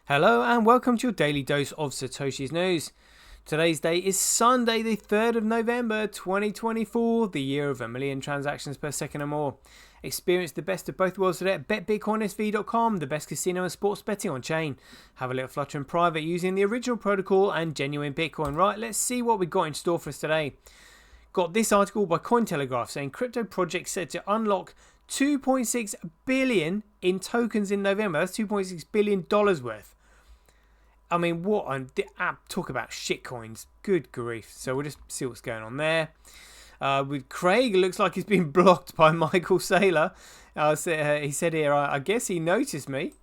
Hello and welcome to your daily dose of Satoshi's news. Today's day is Sunday, the 3rd of November 2024, the year of 1,000,000 transactions per second or more. Experience the best of both worlds today at betbitcoinsv.com, the best casino and sports betting on chain. Have a little flutter in private using the original protocol and genuine Bitcoin. Right, let's see what we've got in store for us today. Got this article by Cointelegraph saying crypto projects said to unlock 2.6 billion in tokens in November. That's $2.6 billion worth. I mean, what on the app talk about shitcoins? Good grief. So we'll just see what's going on there. With Craig, it looks like he's been blocked by Michael Saylor. He said here, I guess he noticed me.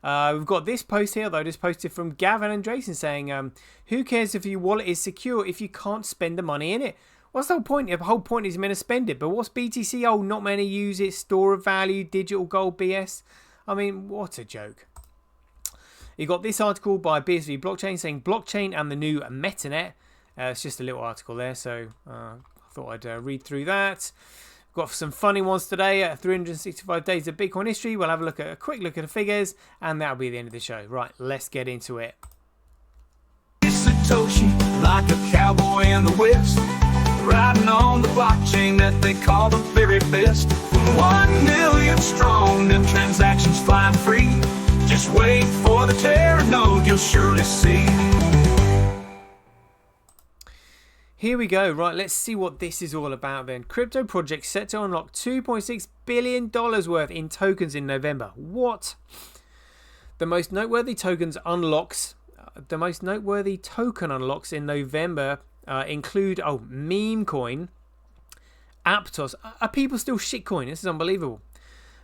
We've got this post here, though. This posted from Gavin and Drayson saying, who cares if your wallet is secure if you can't spend the money in it? What's the whole point? The whole point is you're meant to spend it. But what's BTC? Oh, not many use it. Store of value, digital gold, BS. I mean, what a joke. You got this article by BSV Blockchain saying blockchain and the new metanet. It's just a little article there, so I thought I'd read through that. Got some funny ones today. 365 days of Bitcoin history. We'll have a quick look at the figures, and that'll be the end of the show. Right, let's get into it. Satoshi, like a cowboy in the West, riding on the blockchain that they call the very best. 1 million strong, the transactions flying free. Just wait for the Terra node, you'll surely see. Here we go. Right, let's see what this is all about then. Crypto projects set to unlock $2.6 billion worth in tokens in November. What? The most noteworthy token unlocks in November include meme coin, Aptos. Are people still shitcoin? This is unbelievable.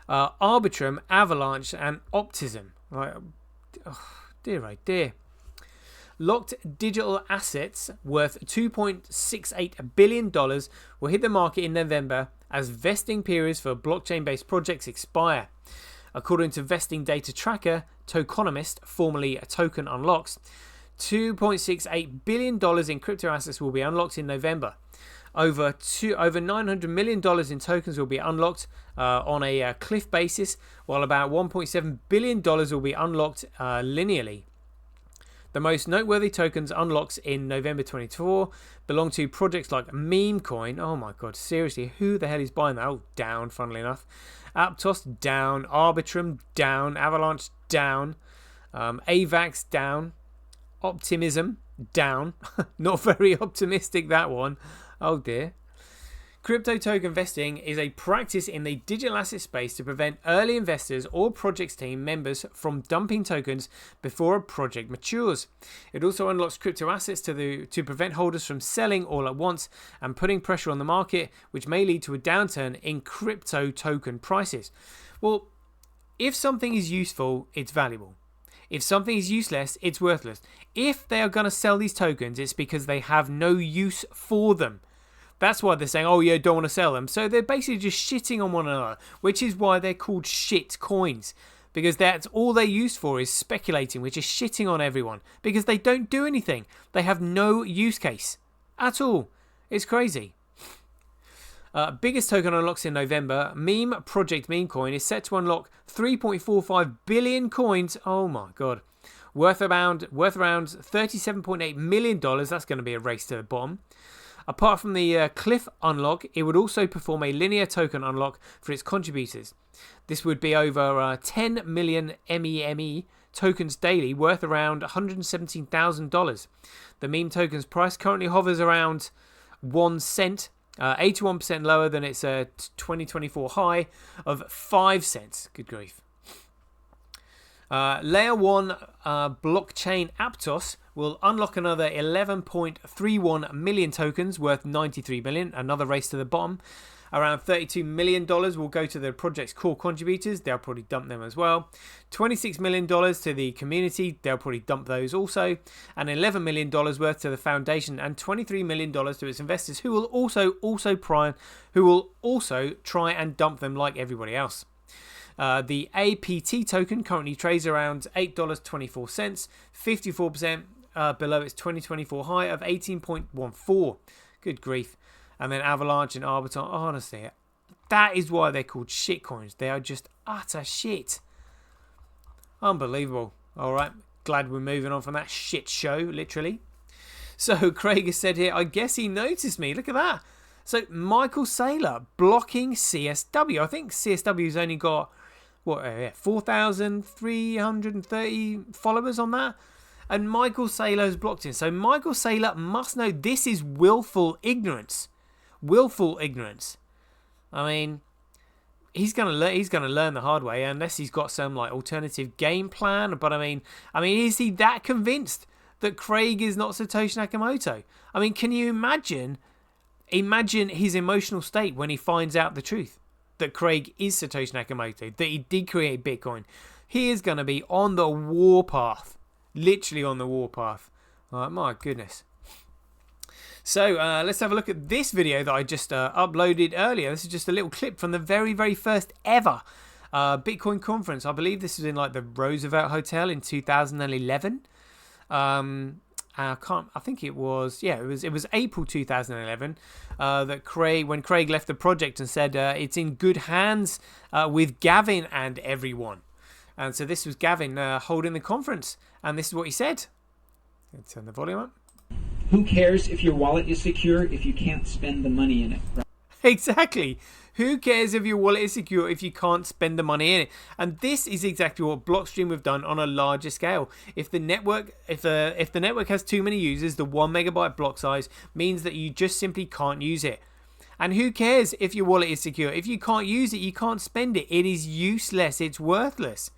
Arbitrum, Avalanche, and Optimism. Right, dear, oh dear. Locked digital assets worth $2.68 billion will hit the market in November as vesting periods for blockchain-based projects expire. According to vesting data tracker Tokenomist, formerly Token Unlocks, $2.68 billion in crypto assets will be unlocked in November. Over $900 million in tokens will be unlocked on a cliff basis, while about $1.7 billion will be unlocked linearly. The most noteworthy tokens unlocks in November 2024 belong to projects like Meme Coin. Oh my god, seriously, who the hell is buying that? Oh, down, funnily enough. Aptos, down. Arbitrum, down. Avalanche, down. AVAX, down. Optimism, down. Not very optimistic, that one. Oh dear. Crypto token vesting is a practice in the digital asset space to prevent early investors or project team members from dumping tokens before a project matures. It also unlocks crypto assets to prevent holders from selling all at once and putting pressure on the market, which may lead to a downturn in crypto token prices. Well, if something is useful, it's valuable. If something is useless, it's worthless. If they are going to sell these tokens, it's because they have no use for them. That's why they're saying, oh yeah, don't want to sell them. So they're basically just shitting on one another, which is why they're called shit coins. Because that's all they're used for is speculating, which is shitting on everyone. Because they don't do anything. They have no use case at all. It's crazy. Biggest token unlocks in November. Meme Project Meme Coin is set to unlock 3.45 billion coins. Oh my god. Worth around $37.8 million. That's going to be a race to the bottom. Apart from the Cliff unlock, it would also perform a linear token unlock for its contributors. This would be over 10 million MEME tokens daily, worth around $117,000. The meme token's price currently hovers around 1 cent, 81% lower than its 2024 high of 5 cents. Good grief. Layer 1 blockchain Aptos will unlock another 11.31 million tokens worth 93 million, another race to the bottom. Around $32 million will go to the project's core contributors. They'll probably dump them as well. $26 million to the community. They'll probably dump those also. And $11 million worth to the foundation and $23 million to its investors who will also try and dump them like everybody else. The APT token currently trades around $8.24, 54% below its 2024 high of 18.14. Good grief. And then Avalanche and Arbitrum. Oh, honestly, that is why they're called shitcoins. They are just utter shit. Unbelievable. All right, glad we're moving on from that shit show, literally. So Craig has said here, I guess he noticed me. Look at that. So Michael Saylor blocking CSW. I think CSW's only got, 4,330 followers on that. And Michael Saylor's blocked him. So Michael Saylor must know this is willful ignorance. Willful ignorance. I mean, he's gonna learn the hard way unless he's got some like alternative game plan. But I mean, is he that convinced that Craig is not Satoshi Nakamoto? I mean, can you imagine his emotional state when he finds out the truth that Craig is Satoshi Nakamoto, that he did create Bitcoin? He is going to be on the warpath, literally on the warpath. My goodness. So let's have a look at this video that I just uploaded earlier. This is just a little clip from the very, very first ever Bitcoin conference. I believe this was in like the Roosevelt Hotel in 2011. I think it was April 2011 when Craig left the project and said it's in good hands with Gavin and everyone. And so this was Gavin holding the conference, and this is what he said. Let's turn the volume up. Who cares if your wallet is secure if you can't spend the money in it? Right? Exactly. Who cares if your wallet is secure if you can't spend the money in it? And this is exactly what Blockstream have done on a larger scale. If the network has too many users, the 1 megabyte block size means that you just simply can't use it. And who cares if your wallet is secure? If you can't use it, you can't spend it. It is useless. It's worthless.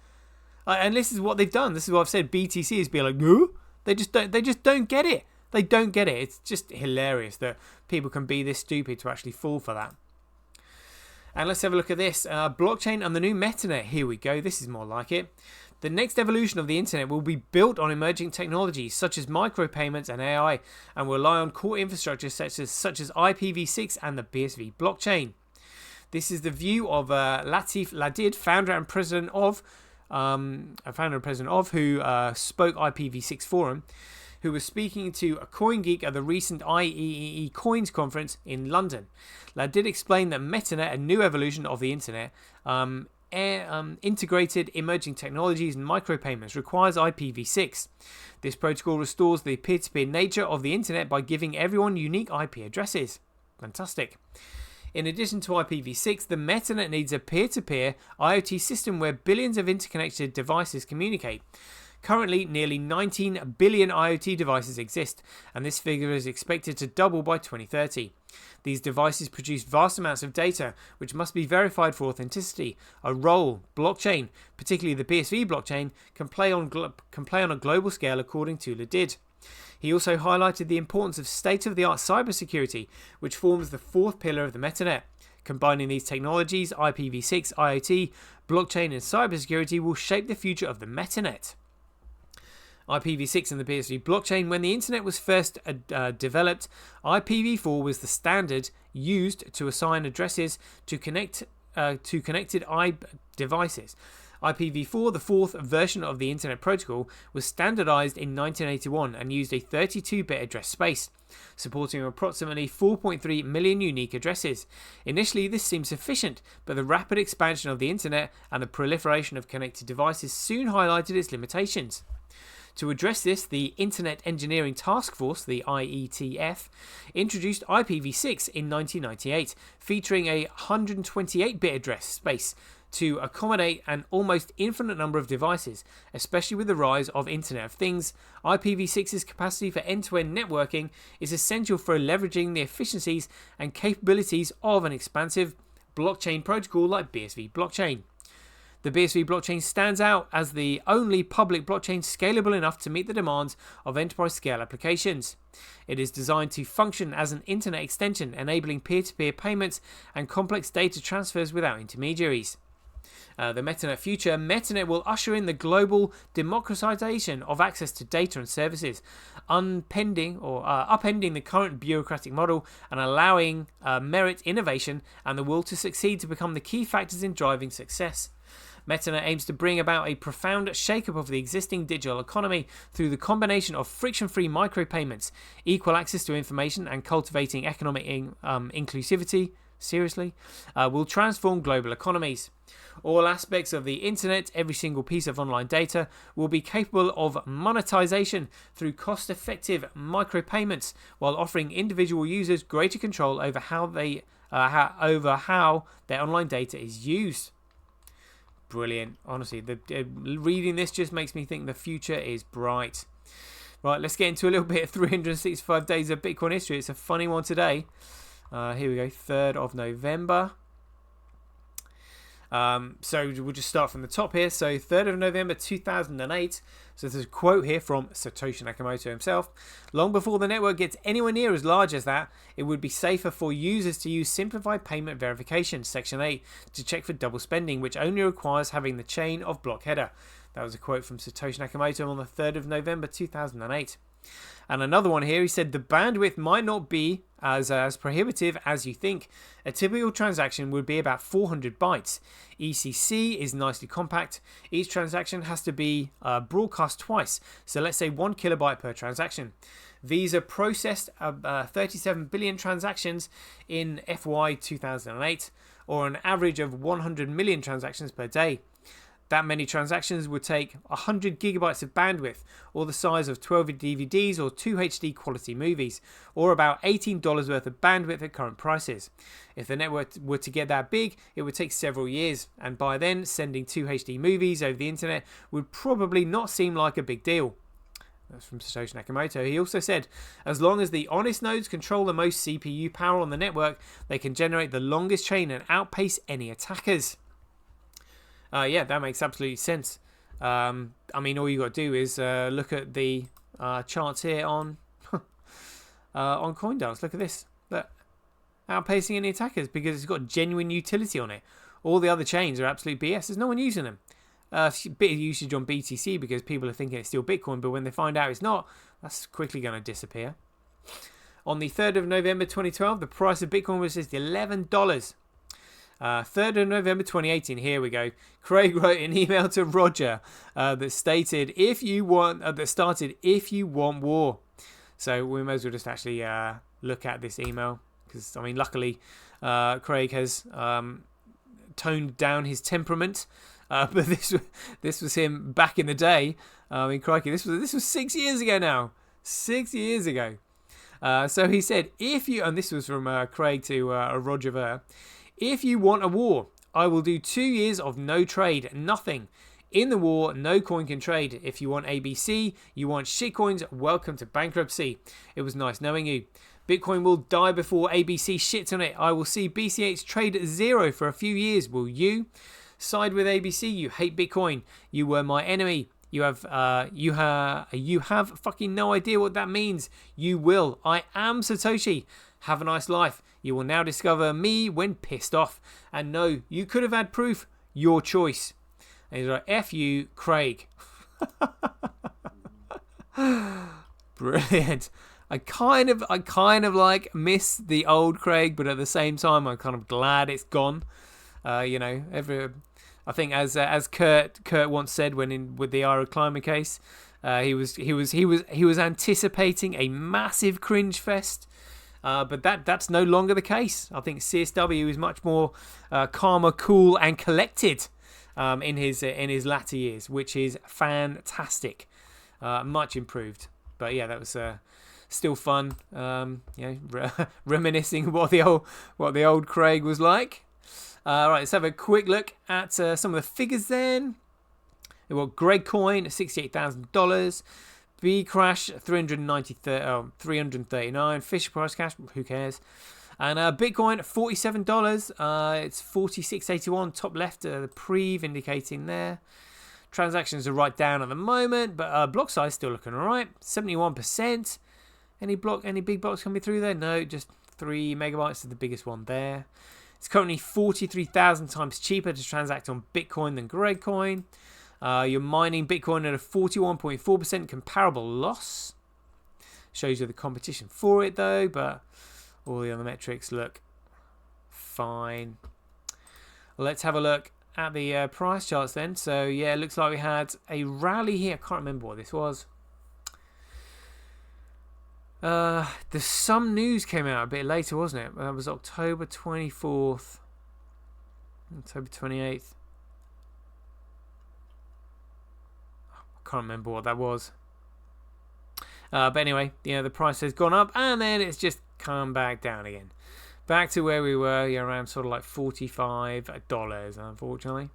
And this is what they've done. This is what I've said. BTC is being like, no, they just don't get it. They don't get it. It's just hilarious that people can be this stupid to actually fall for that. And let's have a look at this. Blockchain and the new metanet. Here we go. This is more like it. The next evolution of the internet will be built on emerging technologies such as micropayments and AI, and will rely on core infrastructure such as IPv6 and the BSV blockchain. This is the view of Latif Ladid, founder and president of who spoke IPv6 forum, who was speaking to a CoinGeek at the recent IEEE Coins conference in London. Ladid explained that metanet, a new evolution of the internet, integrated emerging technologies and micropayments, requires IPv6. This protocol restores the peer-to-peer nature of the internet by giving everyone unique IP addresses. Fantastic. In addition to IPv6, the metanet needs a peer-to-peer IoT system where billions of interconnected devices communicate. Currently, nearly 19 billion IoT devices exist, and this figure is expected to double by 2030. These devices produce vast amounts of data, which must be verified for authenticity. A role blockchain, particularly the BSV blockchain, can play on a global scale, according to Ladid. He also highlighted the importance of state-of-the-art cybersecurity, which forms the fourth pillar of the metanet. Combining these technologies, IPv6, IoT, blockchain, and cybersecurity will shape the future of the metanet. IPv6 and the BSV blockchain. When the internet was first developed, IPv4 was the standard used to assign addresses to connected devices. IPv4, the fourth version of the Internet Protocol, was standardized in 1981 and used a 32-bit address space, supporting approximately 4.3 million unique addresses. Initially, this seemed sufficient, but the rapid expansion of the Internet and the proliferation of connected devices soon highlighted its limitations. To address this, the Internet Engineering Task Force, the IETF, introduced IPv6 in 1998, featuring a 128-bit address space to accommodate an almost infinite number of devices. Especially with the rise of Internet of Things, IPv6's capacity for end-to-end networking is essential for leveraging the efficiencies and capabilities of an expansive blockchain protocol like BSV blockchain. The BSV blockchain stands out as the only public blockchain scalable enough to meet the demands of enterprise-scale applications. It is designed to function as an internet extension, enabling peer-to-peer payments and complex data transfers without intermediaries. The Metanet future. Metanet will usher in the global democratization of access to data and services, upending the current bureaucratic model and allowing merit, innovation, and the will to succeed to become the key factors in driving success. Metanet aims to bring about a profound shake-up of the existing digital economy through the combination of friction-free micropayments, equal access to information, and cultivating economic inclusivity, seriously, will transform global economies. All aspects of the internet, every single piece of online data, will be capable of monetization through cost-effective micropayments, while offering individual users greater control over how their online data is used. Brilliant. Honestly, reading this just makes me think the future is bright. Right, let's get into a little bit of 365 days of Bitcoin history. It's a funny one today. Here we go, 3rd of November. So we'll just start from the top here. So 3rd of November 2008. So there's a quote here from Satoshi Nakamoto himself. Long before the network gets anywhere near as large as that, it would be safer for users to use simplified payment verification, Section 8, to check for double spending, which only requires having the chain of block header. That was a quote from Satoshi Nakamoto on the 3rd of November 2008. And another one here, he said the bandwidth might not be as prohibitive as you think. A typical transaction would be about 400 bytes. ECC is nicely compact. Each transaction has to be broadcast twice, so let's say 1 kilobyte per transaction. Visa processed 37 billion transactions in FY 2008, or an average of 100 million transactions per day. That many transactions would take 100 gigabytes of bandwidth, or the size of 12 DVDs or 2 HD quality movies, or about $18 worth of bandwidth at current prices. If the network were to get that big, it would take several years, and by then, sending 2 HD movies over the internet would probably not seem like a big deal. That's from Satoshi Nakamoto. He also said, as long as the honest nodes control the most CPU power on the network, they can generate the longest chain and outpace any attackers. Yeah, that makes absolute sense. I mean, all you got to do is look at the charts here on CoinDARS. Look at this. Look, outpacing any attackers because it's got genuine utility on it. All the other chains are absolute BS. There's no one using them. Bit of usage on BTC because people are thinking it's still Bitcoin, but when they find out it's not, that's quickly going to disappear. On the 3rd of November 2012, the price of Bitcoin was just $11. 3rd of November 2018, here we go. Craig wrote an email to Roger that stated, if you want war. So we may as well just actually look at this email because, I mean, luckily Craig has toned down his temperament. But this was him back in the day. I mean, crikey, this was 6 years ago now. 6 years ago. So he said, if you, and this was from Craig to Roger Ver, if you want a war, I will do 2 years of no trade, nothing. In the war, no coin can trade. If you want ABC, you want shitcoins, welcome to bankruptcy. It was nice knowing you. Bitcoin will die before ABC shits on it. I will see BCH trade at 0 for a few years. Will you? Side with ABC, you hate Bitcoin. You were my enemy. You have fucking no idea what that means. You will. I am Satoshi. Have a nice life. You will now discover me when pissed off. And no, you could have had proof. Your choice. And he's like, F you, Craig. Brilliant. I kind of like miss the old Craig, but at the same time, I'm kind of glad it's gone. You know, I think as Kurt once said with the Ira Climber case, he was anticipating a massive cringe fest. But that's no longer the case. I think CSW is much more calmer, cool, and collected in his latter years, which is fantastic. Much improved. But yeah, that was still fun. Reminiscing what the old Craig was like. Right, let's have a quick look at some of the figures then. We've got Greg Coin, $68,000. B Crash, 339. Fisher Price Cash, who cares? And Bitcoin, $47. It's 46.81. Top left, the Prev indicating there. Transactions are right down at the moment, but block size still looking alright. 71%. Any big blocks coming through there? No, just 3 megabytes is the biggest one there. It's currently 43,000 times cheaper to transact on Bitcoin than Gregcoin. You're mining Bitcoin at a 41.4% comparable loss. Shows you the competition for it though, but all the other metrics look fine. Let's have a look at the price charts then. So yeah, it looks like we had a rally here. I can't remember what this was. There's some news came out a bit later, wasn't it? That was October 24th, October 28th. I can't remember what that was. But anyway, the price has gone up and then it's just come back down again. Back to where we were, around sort of like $45, unfortunately.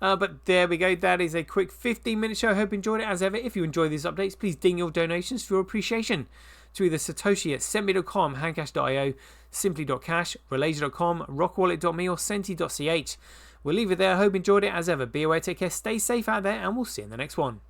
But there we go. That is a quick 15-minute show. I hope you enjoyed it as ever. If you enjoy these updates, please ding your donations for your appreciation to either Satoshi at sendme.com, handcash.io, simply.cash, related.com, rockwallet.me or senti.ch. We'll leave it there. I hope you enjoyed it as ever. Be aware, take care, stay safe out there, and we'll see you in the next one.